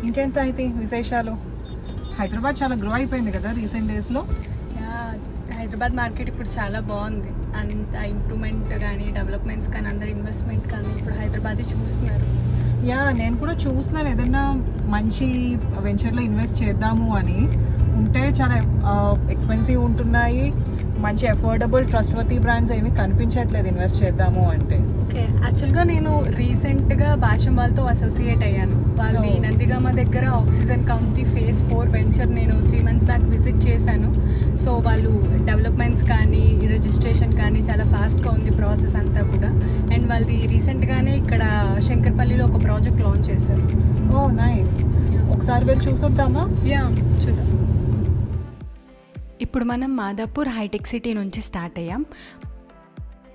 ఇంకేం సాహితి విశేషాలు? హైదరాబాద్ చాలా గ్రో అయిపోయింది కదా రీసెంట్ డేస్లో. హైదరాబాద్ మార్కెట్ ఇప్పుడు చాలా బాగుంది. అంత ఇంప్రూవ్మెంట్ కానీ డెవలప్మెంట్స్ కానీ అందరు ఇన్వెస్ట్మెంట్ కానీ ఇప్పుడు హైదరాబాద్ చూస్తున్నారు. నేను కూడా చూస్తున్నాను ఏదైనా మంచి వెంచర్లో ఇన్వెస్ట్ చేద్దాము అని. ఉంటే చాలా ఎక్స్పెన్సివ్ ఉంటున్నాయి, మంచి అఫోర్డబుల్ ట్రస్ట్వర్తీ బ్రాండ్స్ ఏమి కనిపించట్లేదు ఇన్వెస్ట్ చేద్దాము అంటే. ఓకే, యాక్చువల్గా నేను రీసెంట్గా భాషం వాళ్ళతో అసోసియేట్ అయ్యాను. వాళ్ళది నందిగామ దగ్గర ఆక్సిజన్ కౌంటీ ఫేజ్ 4 వెంచర్ నేను 3 months బ్యాక్ విజిట్ చేశాను. సో వాళ్ళు డెవలప్మెంట్స్ కానీ రిజిస్ట్రేషన్ కానీ చాలా ఫాస్ట్గా ఉంది ప్రాసెస్ అంతా కూడా. అండ్ వాళ్ళది రీసెంట్గానే ఇక్కడ శంకర్పల్లిలో ఒక ప్రాజెక్ట్ లాంచ్ చేశారు. ఓ నైస్, ఒకసారి వెళ్ళి చూసొద్దామా? చూద్దాం. ఇప్పుడు మనం మాదాపూర్ హైటెక్ సిటీ నుంచి స్టార్ట్ అయ్యాం.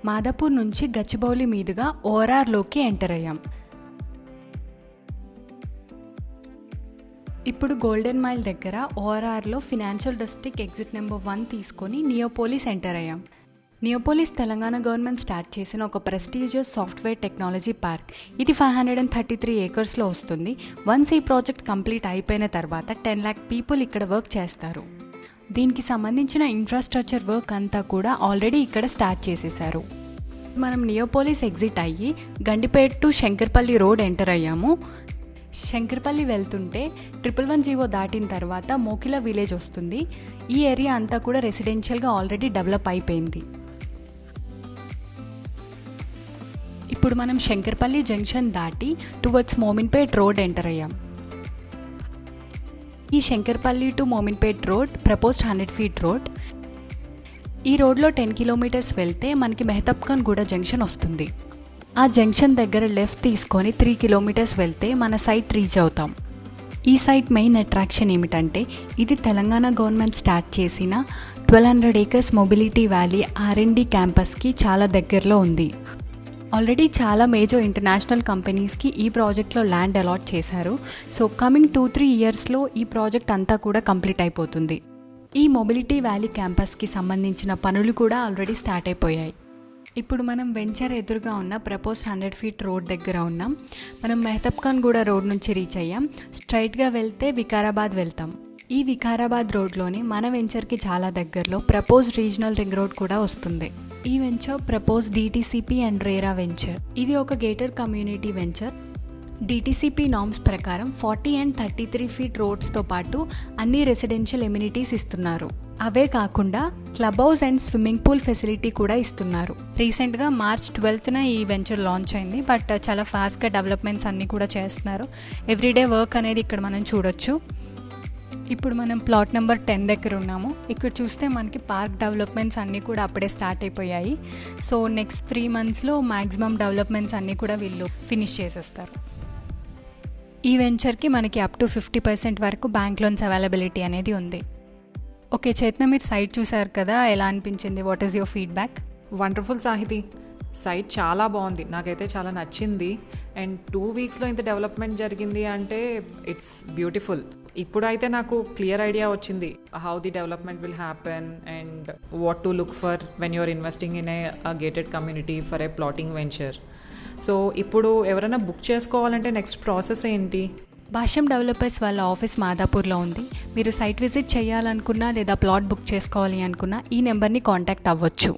మాదాపూర్ నుంచి గచ్చిబౌలి మీదుగా ఓఆర్ఆర్లోకి ఎంటర్ అయ్యాం. ఇప్పుడు గోల్డెన్ మైల్ దగ్గర ఓఆర్ఆర్లో ఫినాన్షియల్ డిస్ట్రిక్ట్ ఎగ్జిట్ నెంబర్ 1 తీసుకొని నియోపోలిస్ ఎంటర్ అయ్యాం. నియోపోలిస్ తెలంగాణ గవర్నమెంట్ స్టార్ట్ చేసిన ఒక ప్రెస్టీజియస్ సాఫ్ట్వేర్ టెక్నాలజీ పార్క్. ఇది 533 acresలో వస్తుంది. వన్స్ ఈ ప్రాజెక్ట్ కంప్లీట్ అయిపోయిన తర్వాత 10 lakh people ఇక్కడ వర్క్ చేస్తారు. దీనికి సంబంధించిన ఇన్ఫ్రాస్ట్రక్చర్ వర్క్ అంతా కూడా ఆల్రెడీ ఇక్కడ స్టార్ట్ చేసేసారు. మనం నియోపోలిస్ ఎగ్జిట్ అయ్యి Gandipet to Shankarpally road enter అయ్యాము. శంకర్పల్లి వెళ్తుంటే 111 దాటిన తర్వాత మోకిలా విలేజ్ వస్తుంది. ఈ ఏరియా అంతా కూడా రెసిడెన్షియల్గా ఆల్రెడీ డెవలప్ అయిపోయింది. ఇప్పుడు మనం శంకర్పల్లి జంక్షన్ దాటి టువర్డ్స్ మోమిన్పేట్ రోడ్ ఎంటర్ అయ్యాం. ఈ Shankarpally to Mominpet road proposed 100 feet road. ఈ రోడ్లో 10 kilometers వెళ్తే మనకి మెహతబ్ఖాన్ గూడ జంక్షన్ వస్తుంది. ఆ జంక్షన్ దగ్గర లెఫ్ట్ తీసుకొని 3 kilometers వెళ్తే మన సైట్ రీచ్ అవుతాం. ఈ సైట్ మెయిన్ అట్రాక్షన్ ఏమిటంటే ఇది తెలంగాణ గవర్నమెంట్ స్టార్ట్ చేసిన 1200 acres మొబిలిటీ వ్యాలీ R&D క్యాంపస్కి చాలా దగ్గరలో ఉంది. ఆల్రెడీ చాలా మేజర్ ఇంటర్నేషనల్ కంపెనీస్కి ఈ ప్రాజెక్ట్లో ల్యాండ్ అలాట్ చేశారు. సో కమింగ్ 2-3 yearsలో ఈ ప్రాజెక్ట్ అంతా కూడా కంప్లీట్ అయిపోతుంది. ఈ మొబిలిటీ వ్యాలీ క్యాంపస్కి సంబంధించిన పనులు కూడా ఆల్రెడీ స్టార్ట్ అయిపోయాయి. ఇప్పుడు మనం వెంచర్ ఎదురుగా ఉన్న ప్రపోజ్డ్ 100 feet రోడ్ దగ్గర ఉన్నాం. మనం మెహతబ్ఖాన్ గూడ రోడ్ నుంచి రీచ్ అయ్యాం. స్ట్రైట్గా వెళ్తే వికారాబాద్ వెళ్తాం. ఈ వికారాబాద్ రోడ్లోనే మన వెంచర్కి చాలా దగ్గరలో ప్రపోజ్డ్ రీజనల్ రింగ్ రోడ్ కూడా వస్తుంది. ఈ venture propose DTCP and RERA venture. ఇది ఒక gated community venture. DTCP norms ప్రకారం 40 and 33 feet రోడ్స్తో పాటు అన్ని రెసిడెన్షియల్ ఎమ్యూనిటీస్ ఇస్తున్నారు. అవే కాకుండా club house and swimming pool facility కూడా ఇస్తున్నారు. రీసెంట్గా March 12th ఈ వెంచర్ లాంచ్ అయింది. బట్ చాలా ఫాస్ట్గా డెవలప్మెంట్స్ అన్నీ కూడా చేస్తున్నారు. ఎవ్రీడే వర్క్ అనేది ఇక్కడ మనం చూడొచ్చు. ఇప్పుడు మనం ప్లాట్ నెంబర్ 10 దగ్గర ఉన్నాము. ఇక్కడ చూస్తే మనకి పార్క్ డెవలప్మెంట్స్ అన్నీ కూడా అప్పుడే స్టార్ట్ అయిపోయాయి. సో నెక్స్ట్ 3 monthsలో మ్యాక్సిమం డెవలప్మెంట్స్ అన్నీ కూడా వీళ్ళు ఫినిష్ చేసేస్తారు. ఈ వెంచర్కి మనకి అప్ టు 50% వరకు బ్యాంక్ లోన్స్ అవైలబిలిటీ అనేది ఉంది. ఓకే చేతన, మీరు సైట్ చూసారు కదా, ఎలా అనిపించింది? What is your feedback? Wonderful Sahithi, site చాలా బాగుంది, నాకైతే చాలా నచ్చింది. అండ్ 2 weeksలో ఇంత డెవలప్మెంట్ జరిగింది అంటే ఇట్స్ బ్యూటిఫుల్. ఇప్పుడైతే నాకు క్లియర్ ఐడియా వచ్చింది how the development will happen and what to look for when you're investing in a gated community for a plotting venture. So ఇప్పుడు ఎవరైనా బుక్ చేసుకోవాలంటే నెక్స్ట్ ప్రాసెస్ ఏంటి? భాష్యం డెవలపర్స్ వాళ్ళ ఆఫీస్ మాదాపూర్లో ఉంది. మీరు సైట్ విజిట్ చేయాలనుకున్నా లేదా ప్లాట్ బుక్ చేసుకోవాలి అనుకున్నా ఈ నెంబర్ని కాంటాక్ట్ అవ్వచ్చు.